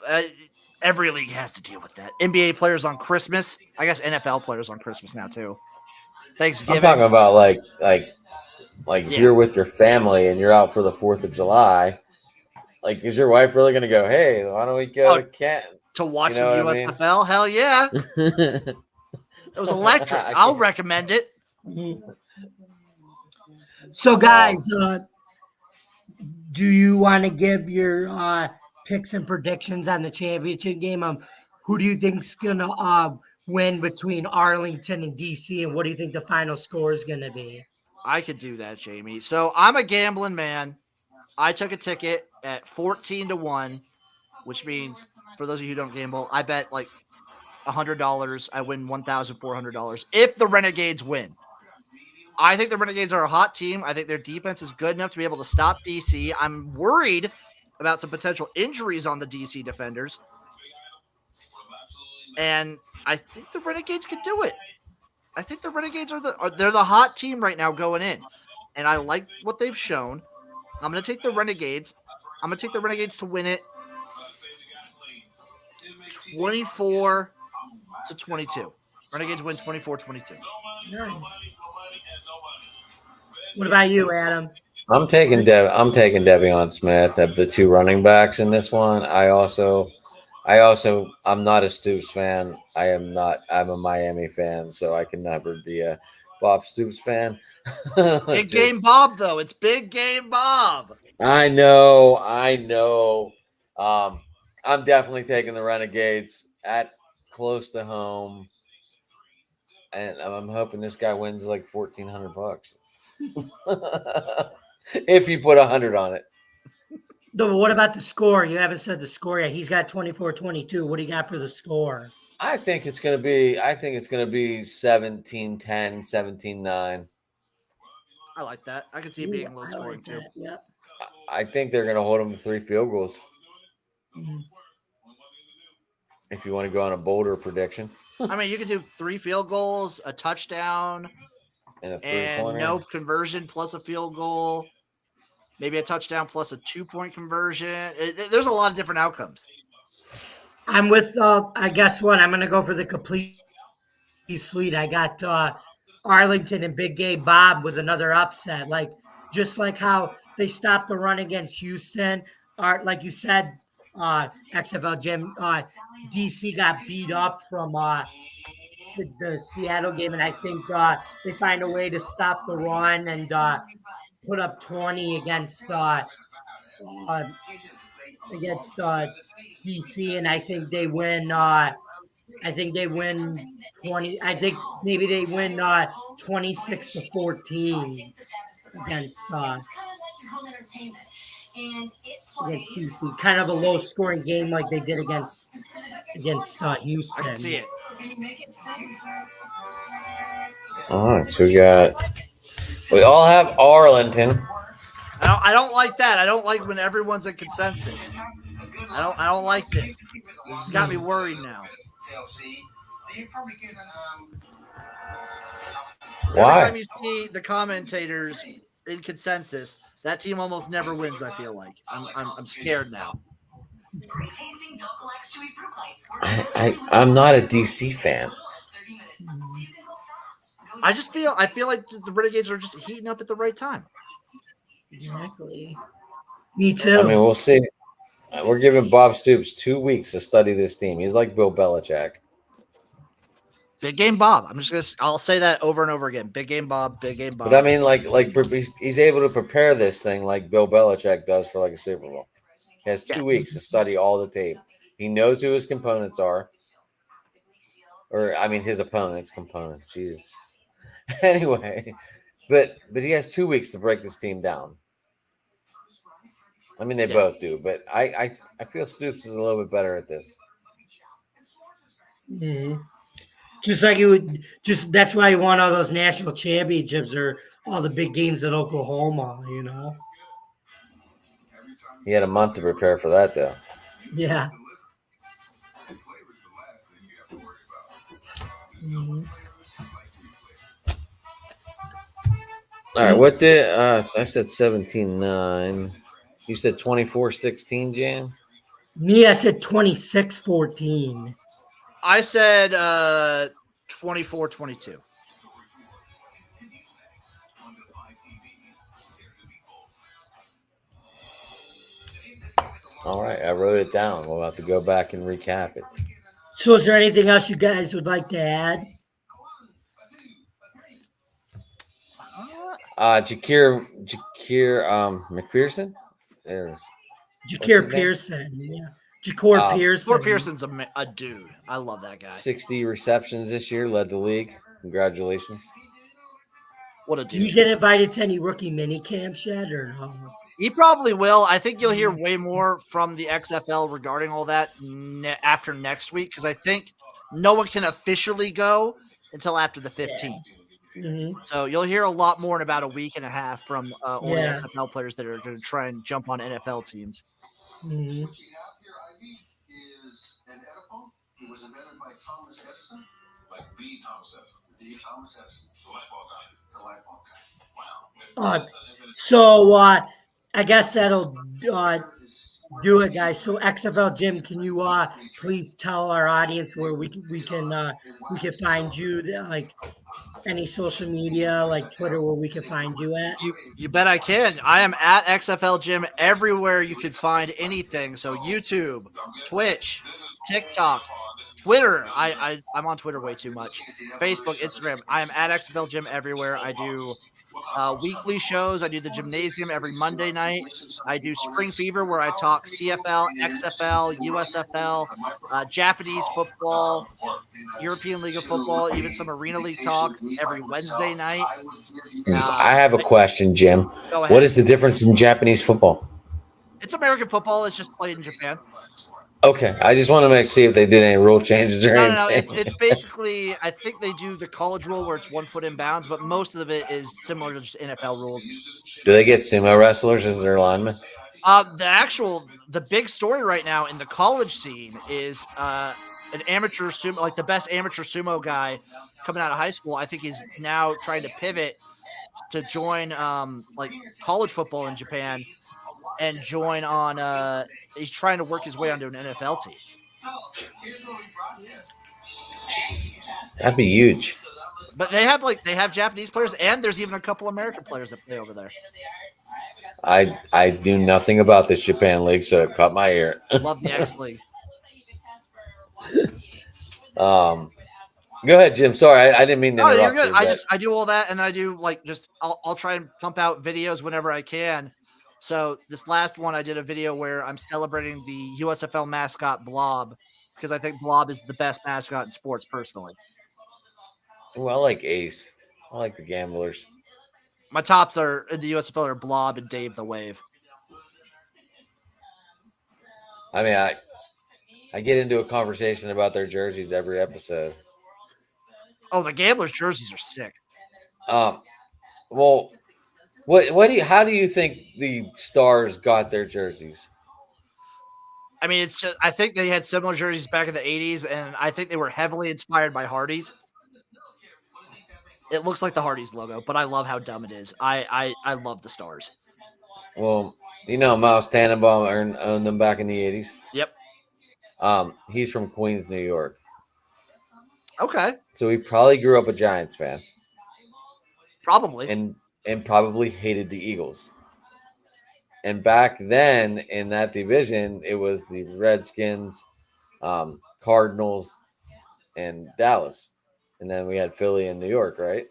Every league has to deal with that. NBA players on Christmas. I guess NFL players on Christmas now too. Thanksgiving. I'm talking about like if Yeah. you're with your family and you're out for the 4th of July. Like, is your wife really going to go, hey, why don't we go to Canton? To watch You know some what I mean? USFL? Hell yeah. It was electric. I I'll can't- recommend it. So, guys, do you want to give your picks and predictions on the championship game? Who do you think's gonna win between Arlington and DC, and what do you think the final score is gonna be? I could do that, Jamie. So I'm a gambling man. I took a ticket at 14-1, which means for those of you who don't gamble, I bet like $100. I win $1,400 if the Renegades win. I think the Renegades are a hot team. I think their defense is good enough to be able to stop DC. I'm worried about some potential injuries on the DC defenders. And I think the Renegades could do it. I think the Renegades they're the hot team right now going in. And I like what they've shown. I'm going to take the Renegades. I'm going to take the Renegades to win it 24-22. Renegades win 24-22. Nice. What about you, Adam? I'm taking Devion Smith of the two running backs in this one. I'm not a Stoops fan. I'm a Miami fan, so I can never be a Bob Stoops fan. Big game Bob, though. It's big game Bob. I know. I'm definitely taking the Renegades at close to home, and I'm hoping this guy wins like $1,400 if you put 100 on it. No, but what about the score? You haven't said the score yet. He's got 24-22. What do you got for the score? I think it's gonna be 17-10, 17-9. I like that. I can see it being low scoring too. Yep. I think they're gonna hold them to 3 field goals. Mm-hmm. If you want to go on a bolder prediction. I mean, you could do 3 field goals, a touchdown, And a and 3-pointer. no conversion plus a field goal. Maybe a touchdown plus a 2-point conversion. There's a lot of different outcomes. I'm with, I guess what? I'm going to go for the complete suite. I got Arlington and Big Game Bob with another upset. Just like how they stopped the run against Houston. Like you said, XFL Jim, DC got beat up from the Seattle game, and I think they find a way to stop the run and put up 20 against DC, and I think they win. I think they win 20. I think maybe they win 26-14 against DC. Kind of a low scoring game like they did against Houston. I can see it. All right, so we all have Arlington. I don't like that. I don't like when everyone's in consensus. I don't like this. This has got me worried now. Why? Every time you see the commentators in consensus, that team almost never wins. I feel like I'm scared now. I'm not a DC fan. I feel like the Renegades are just heating up at the right time. Exactly. Me too. I mean, we'll see. We're giving Bob Stoops 2 weeks to study this team. He's like Bill Belichick. Big game Bob. I'll say that over and over again. Big game Bob. Big game Bob. But I mean, he's able to prepare this thing like Bill Belichick does for like a Super Bowl. He has 2 weeks to study all the tape. He knows who his components are. Or, I mean, his opponent's components. Jesus. Anyway, but he has 2 weeks to break this team down. I mean, they both do, but I feel Stoops is a little bit better at this. Mm-hmm. Just like it would, just that's why he won all those national championships or all the big games at Oklahoma. He had a month to prepare for that, though. Yeah. Mhm. All right, what did I said 17-9. You said 24-16, Jan? Me, I said 26-14. I said 24-22. All right, I wrote it down. We'll have to go back and recap it. So, is there anything else you guys would like to add? Jakir McPherson? Jakir Pearson. Yeah. Jakor Pearson. Thor Pearson's a dude. I love that guy. 60 receptions this year, led the league. Congratulations. What a Did dude. you get invited to any rookie mini camps yet or no? He probably will. I think you'll hear way more from the XFL regarding all that after next week because I think no one can officially go until after the 15th. Mm-hmm. So you'll hear a lot more in about a week and a half from all the Yeah. XFL players that are going to try and jump on NFL teams. Mm-hmm. What you have here, Ivy, is an Ediphone. It was invented by Thomas Edison, like the Thomas Edison, the Thomas Edison, the light bulb guy, the light bulb guy. Wow. So I guess that'll do it, guys. So XFL Jim, can you please tell our audience where we can find you, like any social media, like Twitter, where we can find you at? You bet I can. I am at XFL Jim everywhere you can find anything. So YouTube, Twitch, TikTok, Twitter. I'm on Twitter way too much. Facebook, Instagram. I am at XFL Jim everywhere. I do weekly shows. I do the gymnasium every Monday night. I do Spring Fever where I talk CFL, XFL, USFL, Japanese football, European League of Football, even some Arena League talk every Wednesday night. I have a question, Jim. Go ahead. What is the difference in Japanese football? It's American football. It's just played in Japan. Okay, I just want to see if they did any rule changes or anything. No. It's basically, I think they do the college rule where it's 1 foot in bounds, but most of it is similar to just NFL rules. Do they get sumo wrestlers as their linemen? The big story right now in the college scene is an amateur sumo, like the best amateur sumo guy coming out of high school. I think he's now trying to pivot to join like college football in Japan and join on he's trying to work his way onto an NFL team. That'd be huge. But they have Japanese players and there's even a couple American players that play over there. I do nothing about this Japan league, so it caught my ear. Love the X League. Go ahead, Jim. Sorry, I didn't mean to interrupt. You're good. You, I do all that, and then I do I'll try and pump out videos whenever I can. So this last one, I did a video where I'm celebrating the USFL mascot Blob because I think Blob is the best mascot in sports, personally. Oh, I like Ace. I like the Gamblers. My tops are in the USFL are Blob and Dave the Wave. I mean, I get into a conversation about their jerseys every episode. Oh, the Gamblers jerseys are sick. Well, how do you think the Stars got their jerseys? I mean, it's just I think they had similar jerseys back in the 80s, and I think they were heavily inspired by Hardee's. It looks like the Hardee's logo, but I love how dumb it is. I love the Stars. Well, Miles Tannenbaum owned them back in the 80s. Yep. He's from Queens, New York. Okay. So he probably grew up a Giants fan. Probably. And probably hated the Eagles. And back then in that division, it was the Redskins, Cardinals, and Dallas. And then we had Philly and New York, right?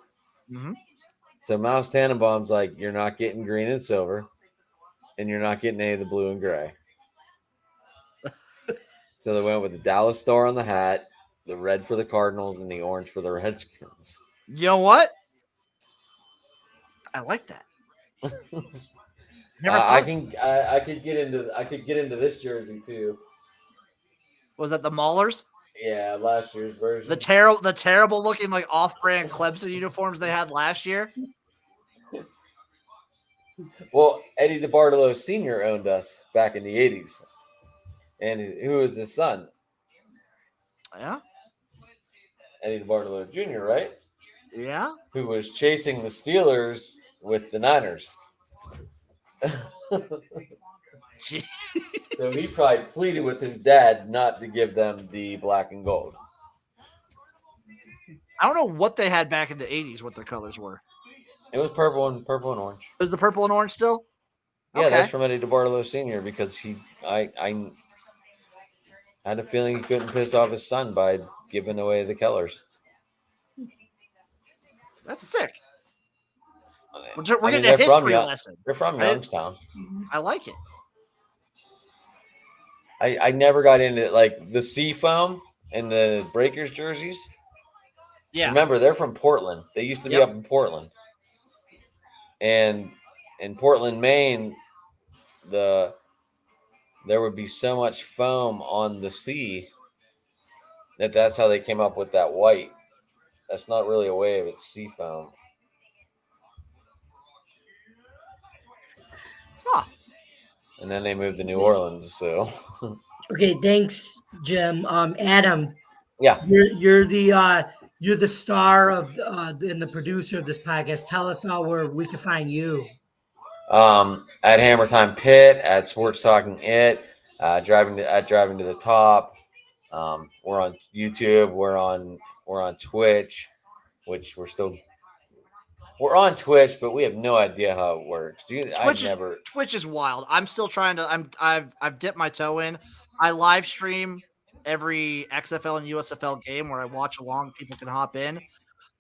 Mm-hmm. So Miles Tannenbaum's like, you're not getting green and silver, and you're not getting any of the blue and gray. So they went with the Dallas Star on the hat, the red for the Cardinals, and the orange for the Redskins. You know what? I like that. I could get into this jersey too. Was that the Maulers? Yeah, last year's version. The terrible looking like off-brand Clemson uniforms they had last year. Well, Eddie DeBartolo Sr. owned us back in the 80s. And who was his son? Yeah. Eddie DeBartolo Jr., right? Yeah. Who was chasing the Steelers with the Niners. Gee. So he probably pleaded with his dad not to give them the black and gold. I don't know what they had back in the 80s, what their colors were. It was purple and orange. Was the purple and orange still? Yeah, Okay. that's from Eddie DeBartolo Sr. because I had a feeling he couldn't piss off his son by giving away the colors. That's sick. We're I mean, getting a they're from history lesson. They're from Right? Youngstown. I like it. I never got into like the sea foam and the Breakers jerseys. Yeah. Remember, they're from Portland. They used to be Yep. up in Portland. And in Portland, Maine, there would be so much foam on the sea that's how they came up with that white. That's not really a wave, it's sea foam. Huh. And then they moved to New Orleans, so Okay, thanks, Jim. Adam, yeah. you're the star of and the producer of this podcast. Tell us all where we can find you. At Hammer Time Pit, at Sports Talking It, driving to the top. We're on YouTube. We're on Twitch, which we're on Twitch, but we have no idea how it works. Twitch is wild. I'm still trying to. I've dipped my toe in. I live stream every XFL and USFL game where I watch along. People can hop in.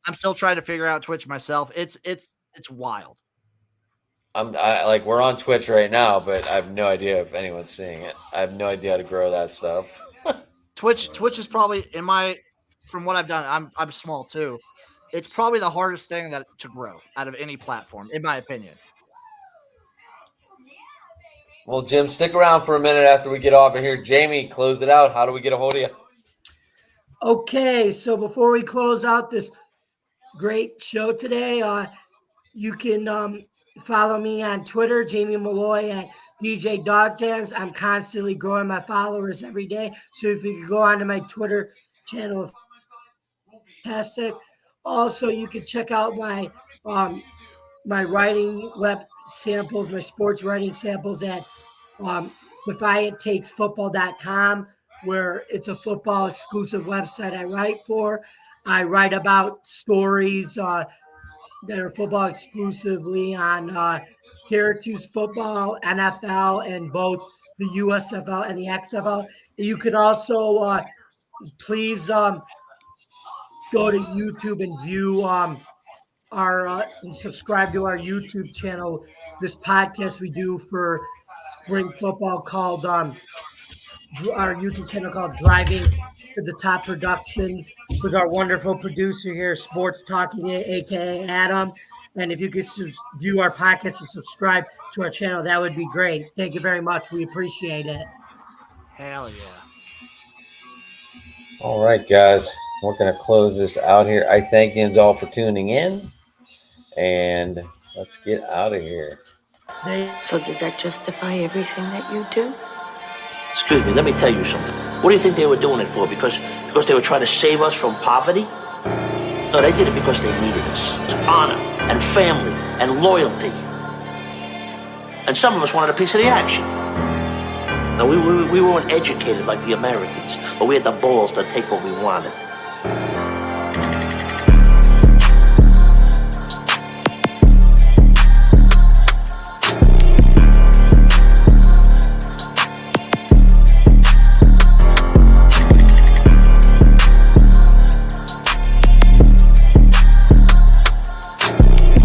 I'm still trying to figure out Twitch myself. It's wild. We're on Twitch right now, but I have no idea if anyone's seeing it. I have no idea how to grow that stuff. Twitch is probably from what I've done. I'm small too. It's probably the hardest thing to grow out of any platform, in my opinion. Well, Jim, stick around for a minute after we get off of here. Jamie, close it out. How do we get a hold of you? Okay, so before we close out this great show today, you can follow me on Twitter, Jamie Malloy at DJ Dogtans. I'm constantly growing my followers every day. So if you could go onto my Twitter channel, fantastic. Also, you can check out my my writing web samples, my sports writing samples at DefiantTakesFootball.com, where it's a football exclusive website I write for. I write about stories that are football exclusively on Syracuse football, NFL, and both the USFL and the XFL. You can also please go to YouTube and view and subscribe to our YouTube channel. This podcast we do for spring football called our YouTube channel called Driving to the Top Productions with our wonderful producer here, Sports Talking, aka Adam. And if you could view our podcast and subscribe to our channel, that would be great. Thank you very much. We appreciate it. Hell yeah. All right, guys. We're going to close this out here. I thank you all for tuning in. And let's get out of here. So does that justify everything that you do? Excuse me, let me tell you something. What do you think they were doing it for? Because they were trying to save us from poverty? No, they did it because they needed us. It's honor and family and loyalty. And some of us wanted a piece of the action. Now, we weren't educated like the Americans, but we had the balls to take what we wanted.